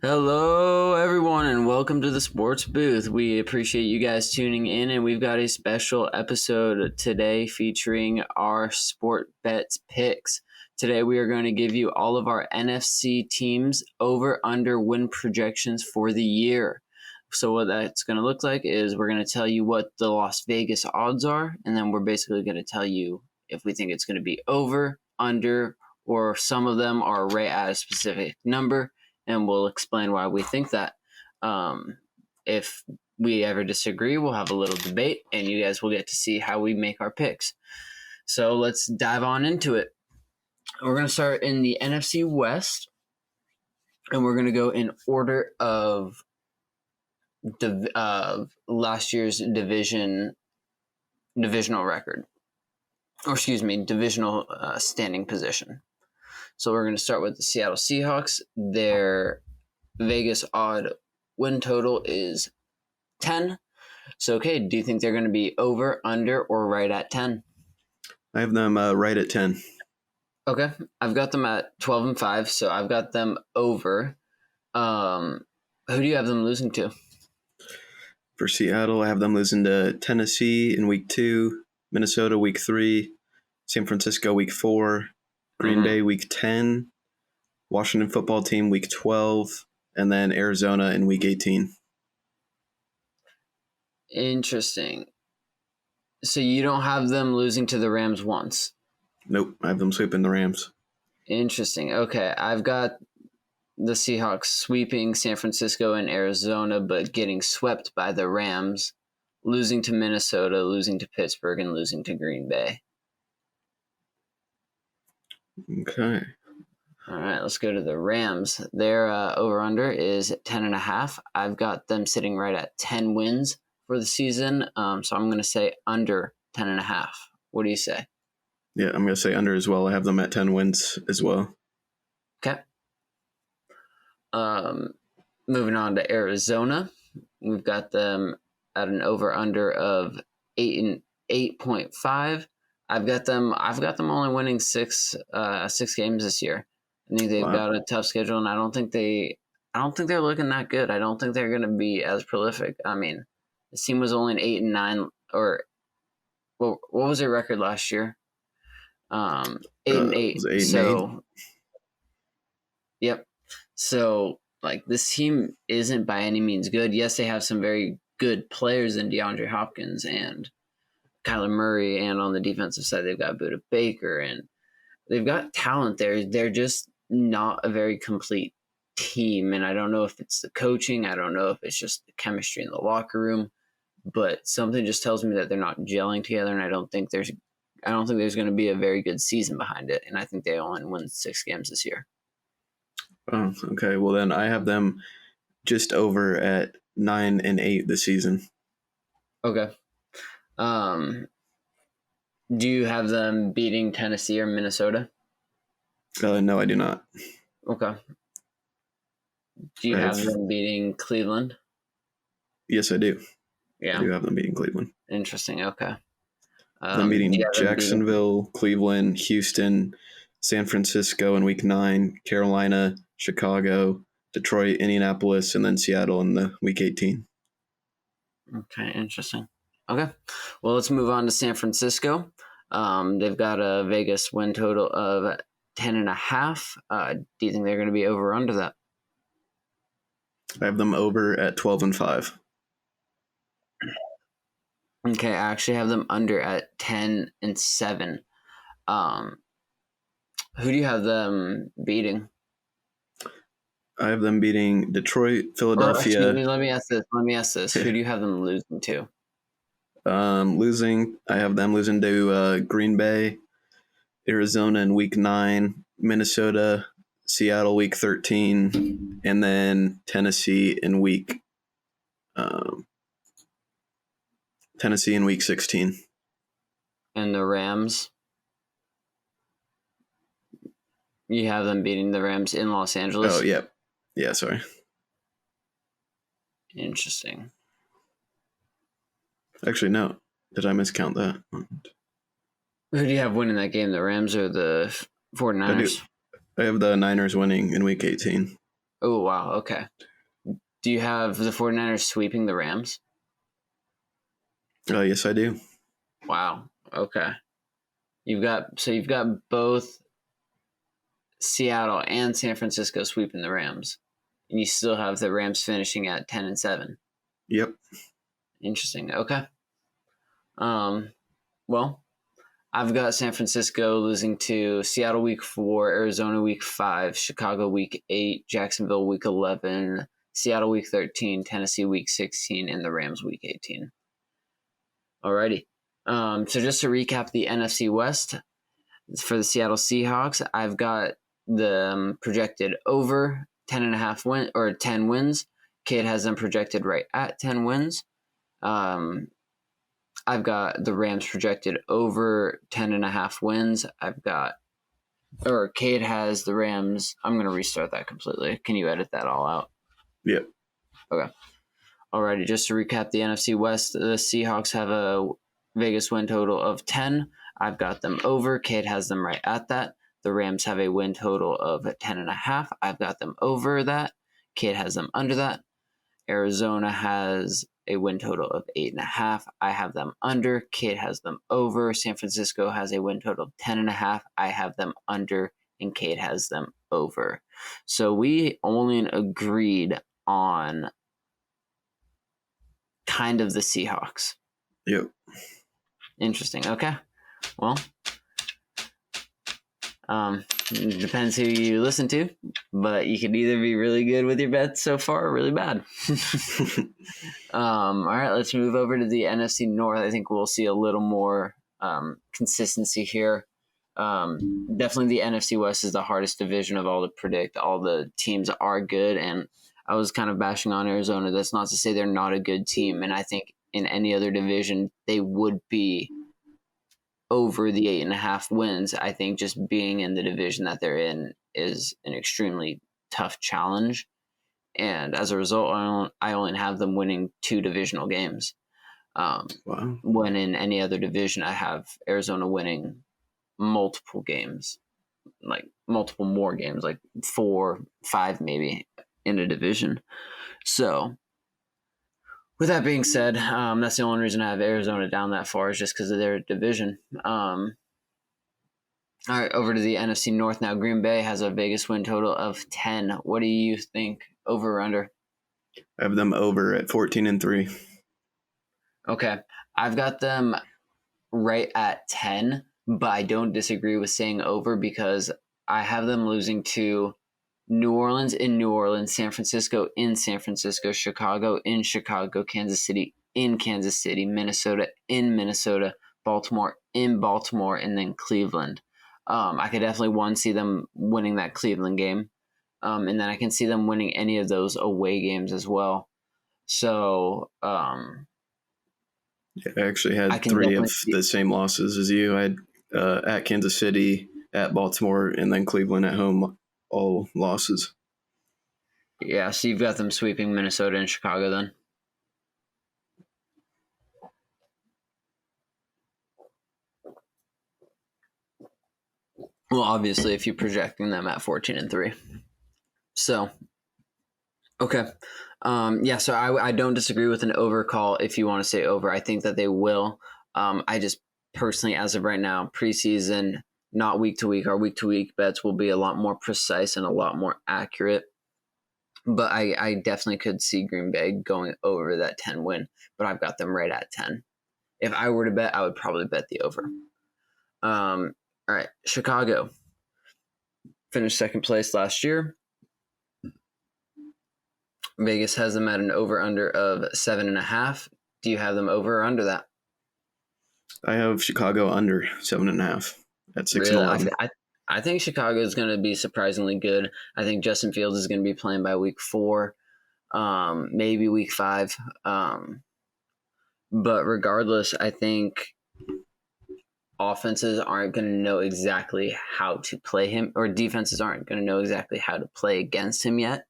Hello, everyone, and welcome to the Sports Booth. We appreciate you guys tuning in, and we've got a special episode today featuring our sport bets picks. Today, we are going to give you all of our NFC teams over/under win projections for the year. So what that's going to look like is we're going to tell you what the Las Vegas odds are, and then we're basically going to tell you if we think it's going to be over, under, or some of them are right at a specific number. And we'll explain why we think that. If we ever disagree, we'll have a little debate, and you guys will get to see how we make our picks. So let's dive on into it. We're going to start in the NFC West, and we're going to go in order of last year's divisional record. Or excuse me, divisional standing position. So we're going to start with the Seattle Seahawks. Their Vegas odd win total is 10. So, okay, do you think they're going to be over, under, or right at 10? I have them right at 10. Okay, I've got them at 12-5, so I've got them over. Who do you have them losing to? For Seattle, I have them losing to Tennessee in week 2, Minnesota week 3, San Francisco week 4, Green Bay week 10, Washington football team week 12, and then Arizona in week 18. Interesting. So you don't have them losing to the Rams once? Nope, I have them sweeping the Rams. Interesting. Okay, I've got the Seahawks sweeping San Francisco and Arizona, but getting swept by the Rams, losing to Minnesota, losing to Pittsburgh, and losing to Green Bay. Okay. All right, let's go to the Rams. Their over-under is 10.5. I've got them sitting right at 10 wins for the season, so I'm going to say under 10.5. What do you say? Yeah, I'm going to say under as well. I have them at 10 wins as well. Okay. Moving on to Arizona. We've got them at an over-under of 8.5. I've got them only winning six games this year. I think they've got a tough schedule, and I don't think they're looking that good. I don't think they're going to be as prolific. I mean, the team was only an 8-9, or what was their record last year? 8-8. So, yep. So, like, this team isn't by any means good. Yes, they have some very good players in DeAndre Hopkins and Kyler Murray, and on the defensive side, they've got Budda Baker, and they've got talent there. They're just not a very complete team, and I don't know if it's the coaching. I don't know if it's just the chemistry in the locker room, but something just tells me that they're not gelling together, and I don't think there's going to be a very good season behind it, and I think they only win 6 games this year. Oh, okay. Well, then I have them just over at 9-8 this season. Okay. Do you have them beating Tennessee or Minnesota? No, I do not. Okay. Do you have them beating Cleveland? Yes, I do. Yeah. I do have them beating Cleveland. Interesting. Okay. I'm beating Jacksonville, Cleveland, Houston, San Francisco in week 9, Carolina, Chicago, Detroit, Indianapolis, and then Seattle in the week 18. Okay, interesting. Okay, well, let's move on to San Francisco. They've got a Vegas win total of 10.5. Do you think they're going to be over or under that? I have them over at 12-5. Okay, I actually have them under at 10-7. Who do you have them beating? I have them beating Detroit, Philadelphia. Let me ask this. Who do you have them losing to? I have them losing to Green Bay, Arizona in week 9, Minnesota, Seattle week 13, and then Tennessee in week 16. And the Rams? You have them beating the Rams in Los Angeles? Oh, yeah. Yeah, sorry. Interesting. Actually, no. Did I miscount that? Who do you have winning that game, the Rams or the 49ers? I have the Niners winning in week 18. Oh, wow. Okay. Do you have the 49ers sweeping the Rams? Yes, I do. Wow. Okay. You've got both Seattle and San Francisco sweeping the Rams, and you still have the Rams finishing at 10-7. Yep. Interesting. Okay. Well, I've got San Francisco losing to Seattle week 4, Arizona week 5, Chicago week 8, Jacksonville week 11, Seattle week 13, Tennessee week 16, and the Rams week 18. Alrighty. So just to recap the NFC West for the Seattle Seahawks, I've got the projected over 10 wins. Kate has them projected right at 10 wins. I've got the Rams projected over 10.5 wins. Cade has the Rams. I'm going to restart that completely. Can you edit that all out? Yep. Okay. Alrighty, just to recap the NFC West, the Seahawks have a Vegas win total of 10. I've got them over. Cade has them right at that. The Rams have a win total of 10.5. I've got them over that. Cade has them under that. Arizona has a win total of 8.5. I have them under. Cade has them over. San Francisco has a win total of 10.5. I have them under, and Cade has them over. So we only agreed on kind of the Seahawks. Yep. Interesting. Okay. Well, depends who you listen to, but you could either be really good with your bets so far or really bad. All right, let's move over to the NFC North. I think we'll see a little more consistency here. Definitely the NFC West is the hardest division of all to predict. All the teams are good, and I was kind of bashing on Arizona. That's not to say they're not a good team, and I think in any other division they would be over the 8.5 wins. I think just being in the division that they're in is an extremely tough challenge. And as a result, I only have them winning 2 divisional games. Wow. When in any other division, I have Arizona winning multiple games, like multiple more games, like 4, 5 maybe in a division. So with that being said, that's the only reason I have Arizona down that far is just because of their division. All right, over to the NFC North now. Green Bay has a Vegas win total of 10. What do you think, over or under? I have them over at 14-3. Okay, I've got them right at 10, but I don't disagree with saying over because I have them losing to New Orleans in New Orleans, San Francisco in San Francisco, Chicago in Chicago, Kansas City in Kansas City, Minnesota in Minnesota, Baltimore in Baltimore, and then Cleveland. I could definitely see them winning that Cleveland game, and then I can see them winning any of those away games as well. So I actually had 3 of the same losses as you. I had at Kansas City, at Baltimore, and then Cleveland at home, all losses. Yeah, so you've got them sweeping Minnesota and Chicago then? Well, obviously, if you're projecting them at 14-3. So, okay. So I don't disagree with an over call if you want to say over. I think that they will. I just personally, as of right now, preseason, not week to week, our week to week bets will be a lot more precise and a lot more accurate. But I definitely could see Green Bay going over that 10 win, but I've got them right at 10. If I were to bet, I would probably bet the over. All right, Chicago finished second place last year. Vegas has them at an over-under of 7.5. Do you have them over or under that? I have Chicago under 7.5 at 6-11. I think Chicago is going to be surprisingly good. I think Justin Fields is going to be playing by week 4, maybe week 5. But regardless, I think offenses aren't going to know exactly how to play him, or defenses aren't going to know exactly how to play against him yet.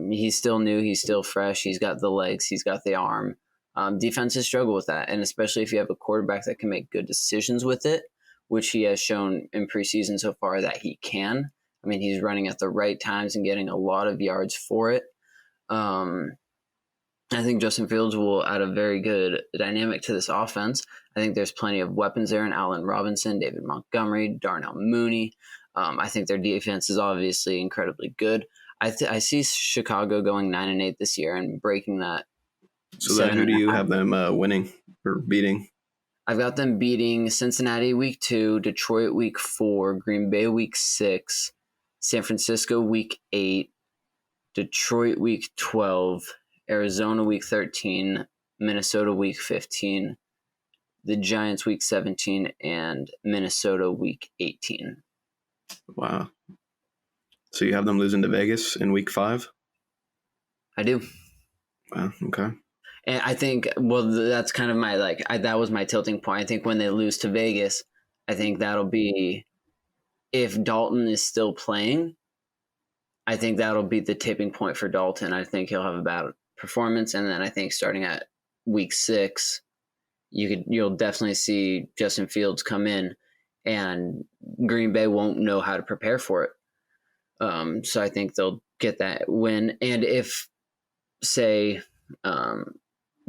He's still new. He's still fresh. He's got the legs. He's got the arm. Defenses struggle with that, and especially if you have a quarterback that can make good decisions with it, which he has shown in preseason so far that he can. I mean, he's running at the right times and getting a lot of yards for it. I think Justin Fields will add a very good dynamic to this offense. I think there's plenty of weapons there in Allen Robinson, David Montgomery, Darnell Mooney. I think their defense is obviously incredibly good. I see Chicago going 9-8 this year and breaking that. So then who do you have them winning or beating? I've got them beating Cincinnati week 2, Detroit week 4, Green Bay week 6, San Francisco week 8, Detroit week 12, Arizona week 13, Minnesota week 15, the Giants week 17, and Minnesota week 18. Wow. So you have them losing to Vegas in week 5? I do. Wow, okay. And I think, well, that's kind of my, that was my tilting point. I think when they lose to Vegas, I think that'll be, if Dalton is still playing, I think that'll be the tipping point for Dalton. I think he'll have a bad performance. And then I think starting at week 6, you'll definitely see Justin Fields come in and Green Bay won't know how to prepare for it. So I think they'll get that win. And if, say,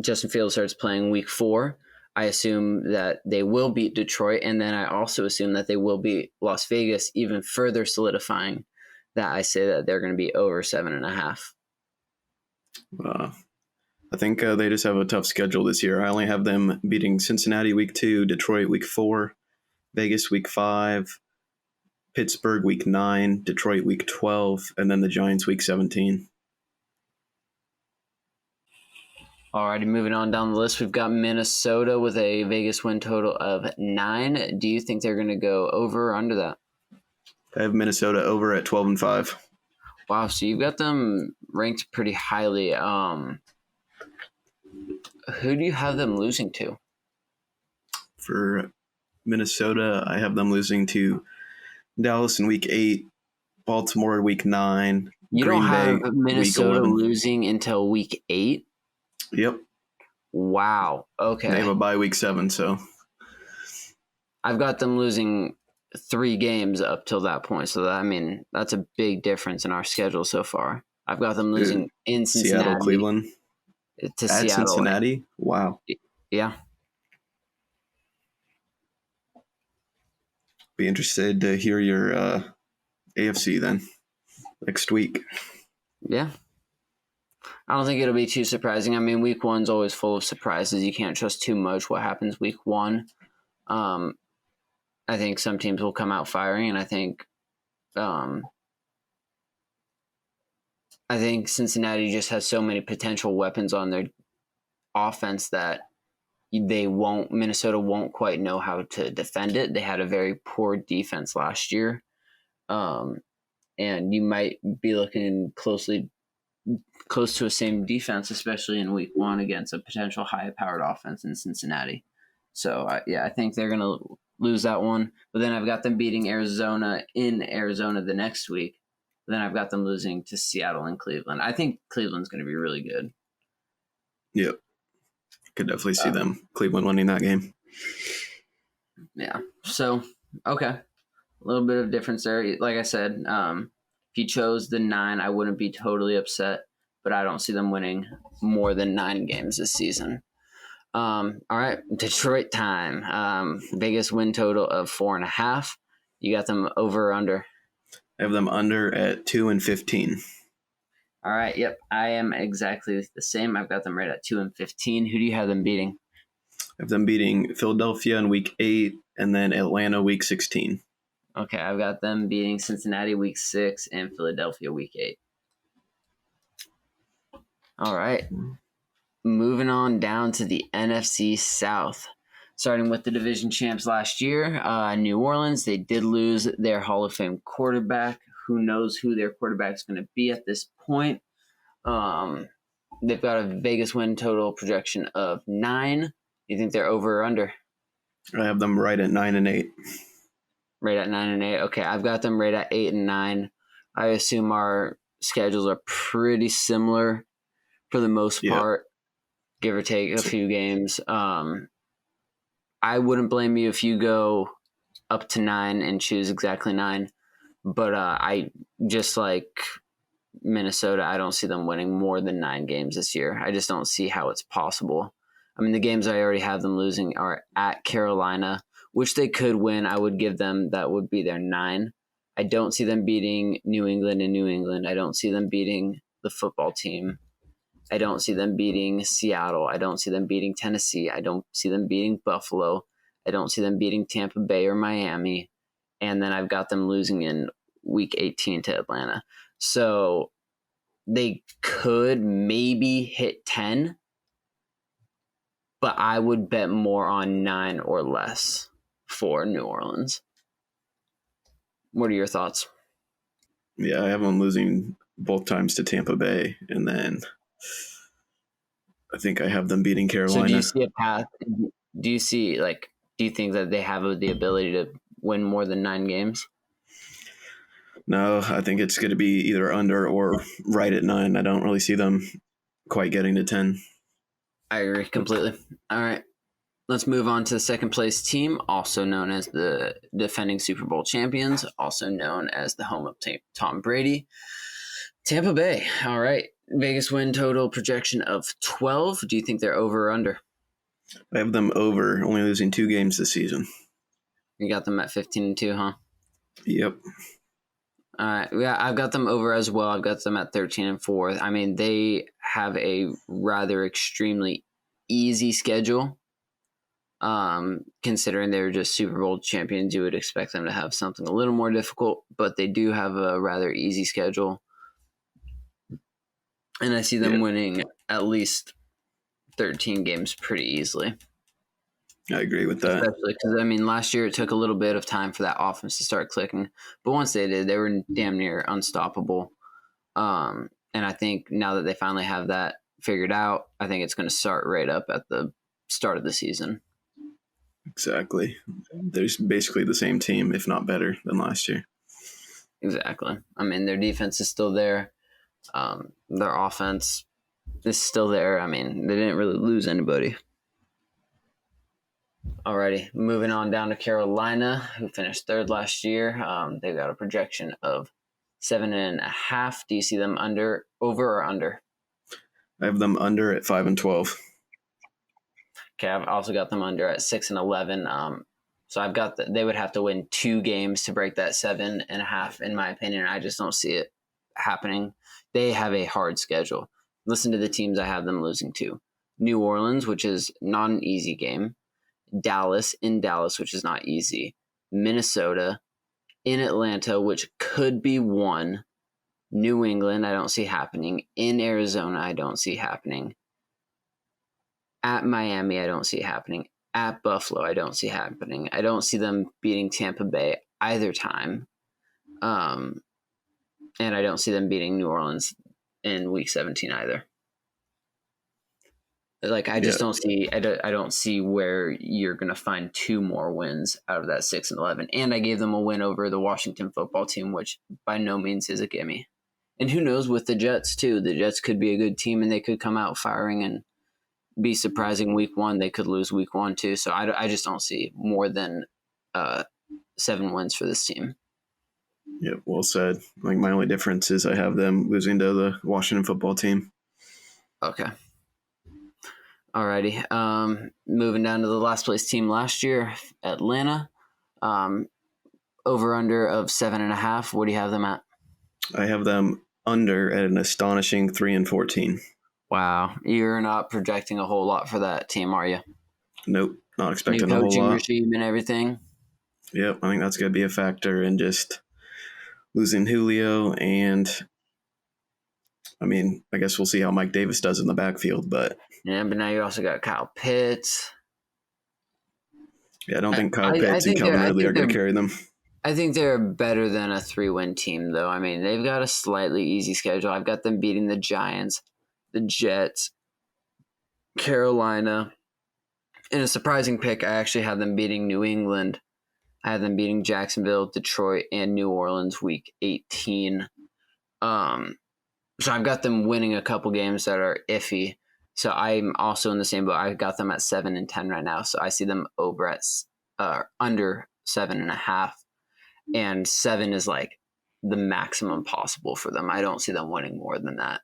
Justin Fields starts playing week 4, I assume that they will beat Detroit. And then I also assume that they will beat Las Vegas, even further solidifying that I say that they're going to be over 7.5. I think they just have a tough schedule this year. I only have them beating Cincinnati week 2, Detroit week 4, Vegas week 5, Pittsburgh week 9, Detroit week 12, and then the Giants week 17. Alrighty, moving on down the list, we've got Minnesota with a Vegas win total of 9. Do you think they're going to go over or under that? I have Minnesota over at 12-5. Wow, so you've got them ranked pretty highly. Who do you have them losing to? For Minnesota, I have them losing to Dallas in week 8, Baltimore in week 9. You Green don't have Bay, Minnesota week 11. losing until week 8? Yep. Wow. Okay. They have a bye week 7, so I've got them losing 3 games up till that point. So that's a big difference in our schedule so far. I've got them losing in Cincinnati, Seattle, Cleveland, to at Seattle. Cincinnati. Wow. Yeah. Be interested to hear your AFC then next week. Yeah. I don't think it'll be too surprising. I mean, week 1's always full of surprises. You can't trust too much what happens week 1. I think some teams will come out firing, and I think Cincinnati just has so many potential weapons on their offense that Minnesota won't quite know how to defend it. They had a very poor defense last year. And you might be looking close to a same defense, especially in week 1 against a potential high-powered offense in Cincinnati. So, I think they're going to lose that one. But then I've got them beating Arizona in Arizona the next week. But then I've got them losing to Seattle and Cleveland. I think Cleveland's going to be really good. Yep. Could definitely see them, Cleveland, winning that game. Yeah. So, okay. A little bit of difference there. Like I said, if you chose the 9, I wouldn't be totally upset, but I don't see them winning more than 9 games this season. All right, Detroit time. Biggest win total of 4.5. You got them over or under? I have them under at 2-15. All right, yep. I am exactly the same. I've got them right at 2-15. Who do you have them beating? I have them beating Philadelphia in week 8 and then Atlanta week 16. Okay, I've got them beating Cincinnati week 6 and Philadelphia week 8. All right. Moving on down to the NFC South. Starting with the division champs last year, New Orleans, they did lose their Hall of Fame quarterback. Who knows who their quarterback is going to be at this point. They've got a Vegas win total projection of 9. You think they're over or under? I have them right at 9-8. Right at 9-8. Okay, I've got them right at 8-9. I assume our schedules are pretty similar for the most part, give or take a few games. I wouldn't blame you if you go up to 9 and choose exactly 9. But I just like Minnesota, I don't see them winning more than 9 games this year. I just don't see how it's possible. I mean, the games I already have them losing are at Carolina, which they could win. I would give them, that would be their 9. I don't see them beating New England in New England. I don't see them beating the football team. I don't see them beating Seattle. I don't see them beating Tennessee. I don't see them beating Buffalo. I don't see them beating Tampa Bay or Miami. And then I've got them losing in week 18 to Atlanta. So they could maybe hit 10, but I would bet more on 9 or less for New Orleans. What are your thoughts? Yeah, I have them losing both times to Tampa Bay, and then I think I have them beating Carolina. So do you see a path? Do you see, like, do you think that they have the ability to win more than 9 games? No, I think it's going to be either under or right at 9. I don't really see them quite getting to 10. I agree completely. All right. Let's move on to the second place team, also known as the defending Super Bowl champions, also known as the home of Tom Brady. Tampa Bay. All right. Vegas win total projection of 12. Do you think they're over or under? I have them over, only losing 2 games this season. You got them at 15-2, huh? Yep. All right. Yeah, I've got them over as well. I've got them at 13-4. I mean, they have a rather extremely easy schedule. Considering they're just Super Bowl champions, you would expect them to have something a little more difficult, but they do have a rather easy schedule. And I see them winning at least 13 games pretty easily. I agree with that. Especially because, I mean, last year it took a little bit of time for that offense to start clicking. But once they did, they were damn near unstoppable. And I think now that they finally have that figured out, I think it's going to start right up at the start of the season. Exactly. There's basically the same team, if not better, than last year. Exactly. I mean, their defense is still there. Their offense is still there. I mean, they didn't really lose anybody. Alrighty, moving on down to Carolina, who finished 3rd last year. They've got a projection of 7.5. Do you see them over or under? I have them under at 5-12. Okay, I've also got them under at 6-11. So I've got they would have to win 2 games to break that 7.5. In my opinion, I just don't see it happening. They have a hard schedule. Listen to the teams I have them losing to: New Orleans, which is not an easy game; Dallas, which is not easy; Minnesota, in Atlanta, which could be won; New England, I don't see happening; in Arizona, I don't see happening; at Miami, I don't see happening; at Buffalo, I don't see happening. I don't see them beating Tampa Bay either time. And I don't see them beating New Orleans in week 17 either. Like, I just don't see, I don't see where you're going to find 2 more wins out of that 6-11. And I gave them a win over the Washington football team, which by no means is a gimme. And who knows with the Jets too? The Jets could be a good team and they could come out firing and be surprising week 1. They could lose week 1 too. So I just don't see more than 7 wins for this team. Yeah, well said. Like, my only difference is I have them losing to the Washington football team. Okay. Alrighty. Moving down to the last place team last year, Atlanta. Over under of 7.5. What do you have them at? I have them under at an astonishing 3-14. Wow. You're not projecting a whole lot for that team, are you? Nope. Not expecting New a whole lot. coaching regime and everything. Yep. I think that's going to be a factor in just losing Julio, and I mean, I guess we'll see how Mike Davis does in the backfield, but yeah, but now you also got Kyle Pitts. Yeah, I don't think Kyle Pitts and Calvin Ridley are going to carry them. I think they're better than a 3-win team, though. I mean, they've got a slightly easy schedule. I've got them beating the Giants, the Jets, Carolina. In a surprising pick, I actually have them beating New England. I have them beating Jacksonville, Detroit, and New Orleans week 18. So I've got them winning a couple games that are iffy. So I'm also in the same boat. I've got them at 7-10 right now. So I see them over at under 7.5. And 7 is like the maximum possible for them. I don't see them winning more than that.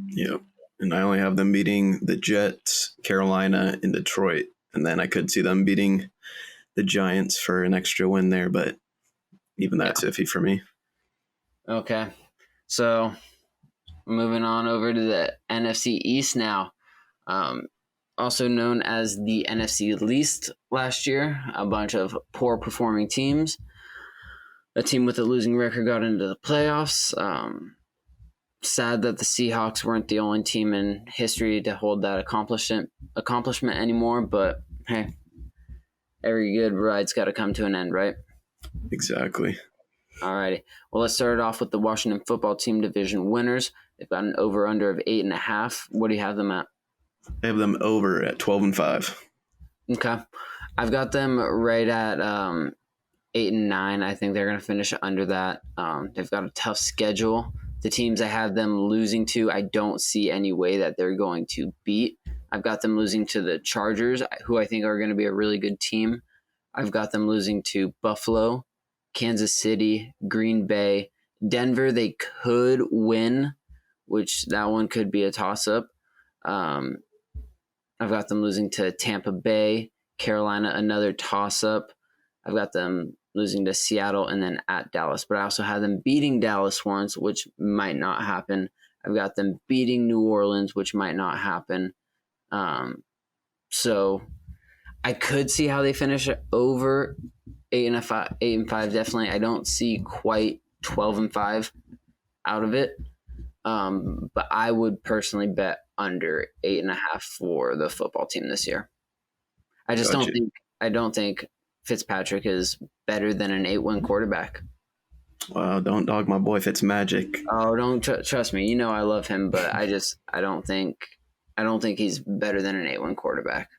Yep. And I only have them beating the Jets, Carolina, and Detroit. And then I could see them beating the Giants for an extra win there, but even that's iffy for me. Okay. So moving on over to the NFC East now. Also known as the NFC Least last year, a bunch of poor performing teams. A team with a losing record got into the playoffs. Sad that the Seahawks weren't the only team in history to hold that accomplishment anymore, but hey, every good ride's got to come to an end, right? Exactly. Alrighty. Well, let's start it off with the Washington football team division winners. They've got an over-under of 8.5. What do you have them at? I have them over at 12-5. Okay. I've got them right at 8 and 9. I think they're going to finish under that. They've got a tough schedule. The teams I have them losing to, I don't see any way that they're going to beat. I've got them losing to the Chargers, who I think are going to be a really good team. I've got them losing to Buffalo, Kansas City, Green Bay, Denver. They could win, which that one could be a toss-up. I've got them losing to Tampa Bay, Carolina, another toss-up. I've got them losing to Seattle and then at Dallas. But I also have them beating Dallas once, which might not happen. I've got them beating New Orleans, which might not happen. So I could see how they finish over 8-5. Definitely. I don't see quite 12-5 out of it. But I would personally bet under 8.5 for the football team this year. I just don't think Fitzpatrick is better than an 8-win quarterback. Wow, don't dog my boy Fitzmagic. Oh, don't trust me. You know I love him, but I don't think he's better than an 8-win quarterback.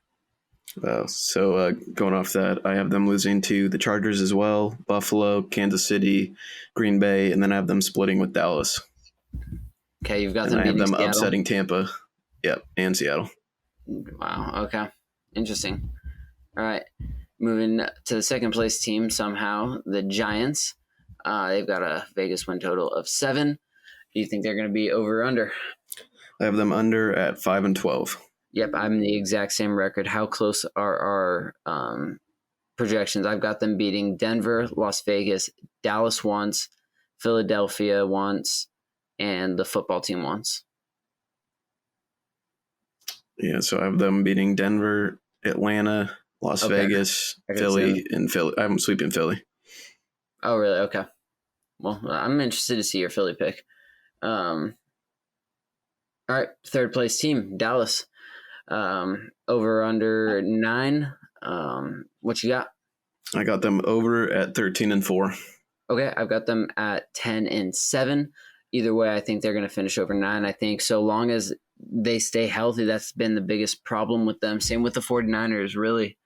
So going off that, I have them losing to the Chargers as well, Buffalo, Kansas City, Green Bay, and then I have them splitting with Dallas. Okay, you've got and them. I have them Seattle. Upsetting Tampa. Yep, and Seattle. Wow. Okay, interesting. All right, moving to the second place team. Somehow the Giants. They've got a Vegas win total of 7. Do you think they're going to be over or under? I have them under at 5-12. Yep, I'm the exact same record. How close are our projections? I've got them beating Denver, Las Vegas, Dallas once, Philadelphia once, and the football team once. Yeah, so I have them beating Denver, Atlanta, Las Vegas, Philly, and Philly. I have them sweeping Philly. Oh, really? Okay. Well, I'm interested to see your Philly pick. All right, third place team, Dallas. Over under 9. What you got? I got them over at 13-4. Okay, I've got them at 10-7. Either way, I think they're going to finish over 9. I think so long as they stay healthy, that's been the biggest problem with them. Same with the 49ers, really.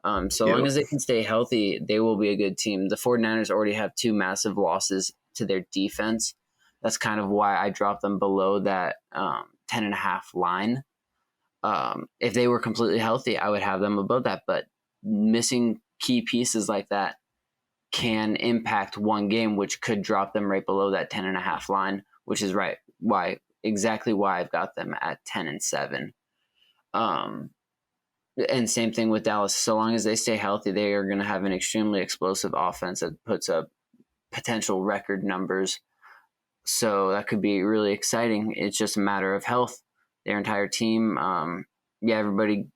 Long as they can stay healthy, they will be a good team. The 49ers already have 2 massive losses to their defense. That's kind of why I dropped them below that 10.5 line. If they were completely healthy, I would have them above that. But missing key pieces like that can impact one game, which could drop them right below that 10.5 line, which is exactly why I've got them at 10-7. And same thing with Dallas. So long as they stay healthy, they are going to have an extremely explosive offense that puts up potential record numbers. So that could be really exciting. It's just a matter of health. Their entire team, everybody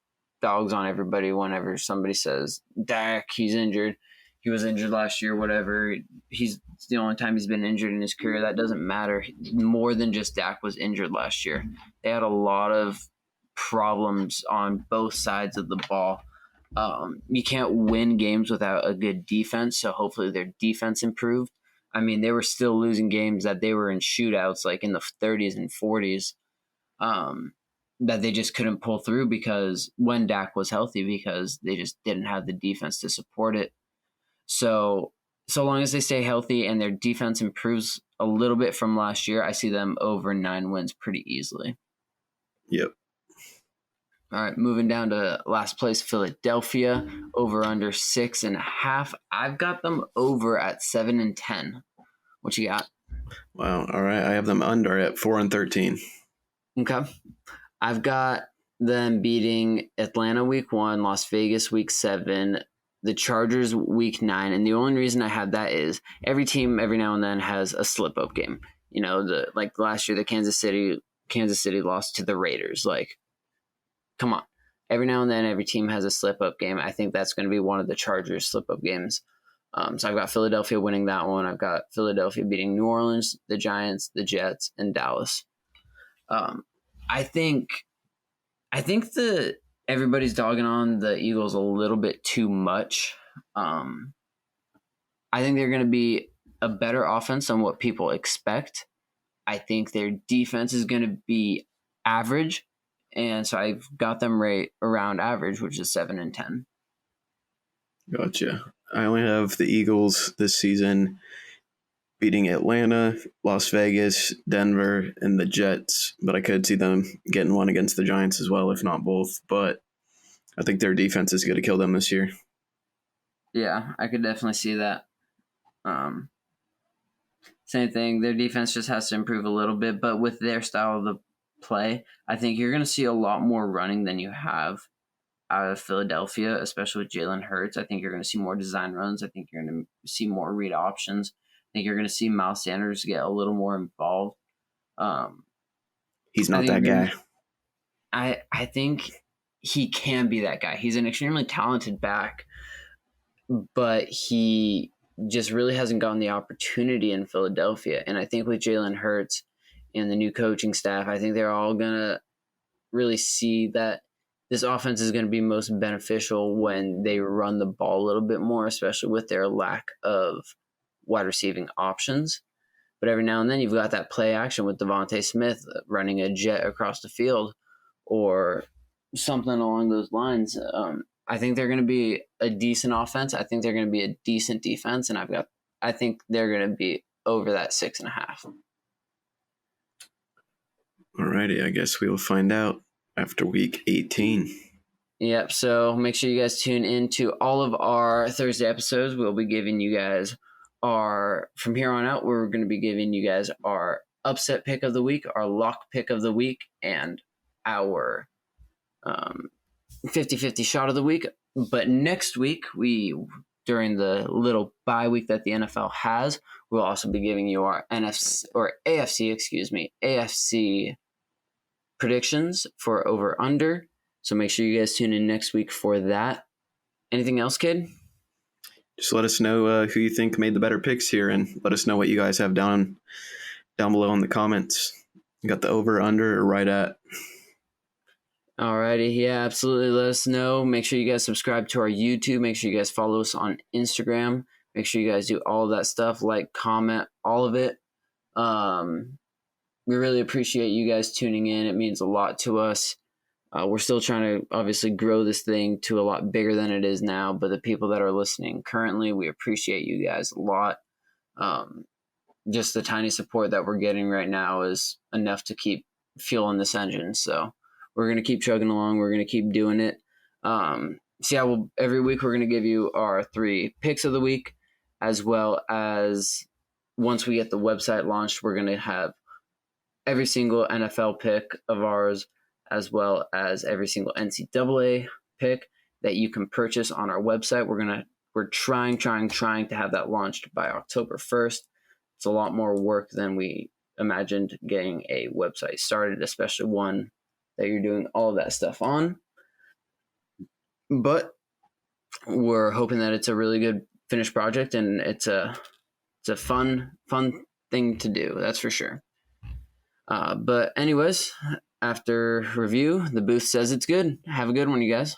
dogs on everybody whenever somebody says, Dak, he's injured. He was injured last year, whatever. It's the only time he's been injured in his career. That doesn't matter. More than just Dak was injured last year. They had a lot of problems on both sides of the ball. You can't win games without a good defense, so hopefully their defense improved. I mean, they were still losing games that they were in shootouts, like in the 30s and 40s, that they just couldn't pull through because when Dak was healthy, because they just didn't have the defense to support it. So long as they stay healthy and their defense improves a little bit from last year, I see them over 9 wins pretty easily. Yep. All right, moving down to last place, Philadelphia, over under 6.5. I've got them over at 7-10. What you got? Wow. All right. I have them under at 4-13. Okay. I've got them beating Atlanta week 1, Las Vegas week 7, the Chargers week 9. And the only reason I have that is every team every now and then has a slip-up game. Like last year, the Kansas City lost to the Raiders. Like, come on. Every now and then, every team has a slip-up game. I think that's going to be one of the Chargers slip-up games. So I've got Philadelphia winning that one. I've got Philadelphia beating New Orleans, the Giants, the Jets, and Dallas. I think everybody's dogging on the Eagles a little bit too much. I think they're going to be a better offense than what people expect. I think their defense is going to be average, and so I've got them right around average, which is 7-10. Gotcha. I only have the Eagles this season beating Atlanta, Las Vegas, Denver, and the Jets, but I could see them getting one against the Giants as well, if not both. But I think their defense is going to kill them this year. Yeah, I could definitely see that. Same thing. Their defense just has to improve a little bit, but with their style of the play, I think you're going to see a lot more running than you have out of Philadelphia, especially with Jalen Hurts. I think you're going to see more design runs. I think you're going to see more read options. I think you're going to see Miles Sanders get a little more involved. He's not that guy. I think he can be that guy. He's an extremely talented back, but he just really hasn't gotten the opportunity in Philadelphia. And I think with Jalen Hurts and the new coaching staff, I think they're all going to really see that this offense is going to be most beneficial when they run the ball a little bit more, especially with their lack of wide receiving options. But every now and then you've got that play action with Devontae Smith running a jet across the field or something along those lines. I think they're going to be a decent offense. I think they're going to be a decent defense, and I think they're going to be over that 6.5. Alrighty, I guess we will find out after week 18. Yep, so make sure you guys tune in to all of our Thursday episodes. We'll be giving you guys from here on out, we're going to be giving you guys our upset pick of the week, our lock pick of the week, and our 50-50 shot of the week. But next week, during the little bye week that the NFL has, we'll also be giving you our AFC predictions for over under. So make sure you guys tune in next week for that. Anything else, kid? Just let us know who you think made the better picks here, and let us know what you guys have down below in the comments. You got the over, under, or right at? Alrighty, yeah, absolutely. Let us know. Make sure you guys subscribe to our YouTube. Make sure you guys follow us on Instagram. Make sure you guys do all of that stuff, like, comment, all of it. We really appreciate you guys tuning in. It means a lot to us. We're still trying to obviously grow this thing to a lot bigger than it is now, but the people that are listening currently, we appreciate you guys a lot. Just the tiny support that we're getting right now is enough to keep fueling this engine. So we're going to keep chugging along. We're going to keep doing it. Every week we're going to give you our 3 picks of the week, as well as once we get the website launched, we're going to have every single NFL pick of ours, as well as every single NCAA pick that you can purchase on our website. We're trying to have that launched by October 1st. It's a lot more work than we imagined getting a website started, especially one that you're doing all of that stuff on. But we're hoping that it's a really good finished project, and it's a fun thing to do. That's for sure. But anyways, after review, the booth says it's good. Have a good one, you guys.